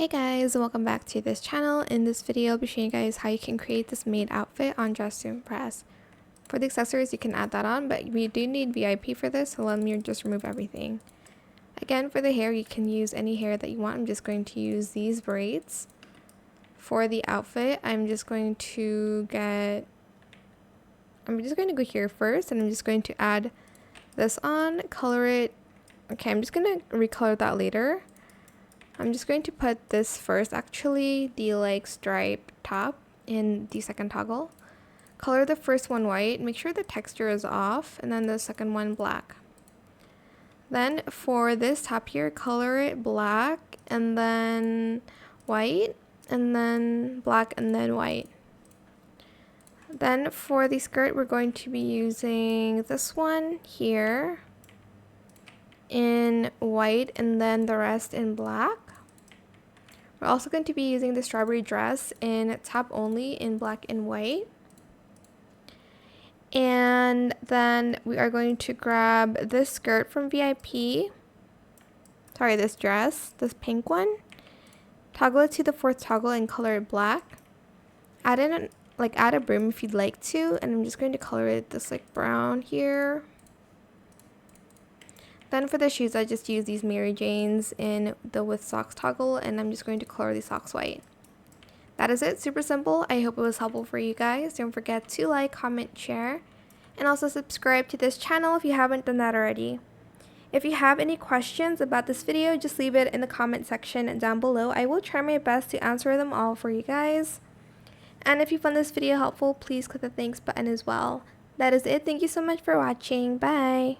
Hey guys, welcome back to this channel. In this video, I'll be showing you guys how you can create this maid outfit on Dress to Impress. For the accessories, you can add that on, but we do need VIP for this, so let me just remove everything. Again, for the hair, you can use any hair that you want. I'm just going to use these braids. For the outfit, I'm just going to go here first, and I'm just going to add this on, color it. Okay, I'm just going to recolor that later. I'm just going to put this first, actually, the stripe top in the second toggle. Color the first one white, make sure the texture is off, and then the second one black. Then for this top here, color it black, and then white, and then black, and then white. Then for the skirt, we're going to be using this one here in white, and then the rest in black. We're also going to be using the strawberry dress in top only in black and white. And then we are going to grab this skirt from VIP. Sorry, this dress, this pink one. Toggle it to the fourth toggle and color it black. Add a brim if you'd like to, and I'm just going to color it this brown here. Then for the shoes, I just use these Mary Janes in the with socks toggle, and I'm just going to color the socks white. That is it, super simple. I hope it was helpful for you guys. Don't forget to like, comment, share, and also subscribe to this channel if you haven't done that already. If you have any questions about this video, just leave it in the comment section down below. I will try my best to answer them all for you guys. And if you found this video helpful, please click the thanks button as well. That is it. Thank you so much for watching. Bye!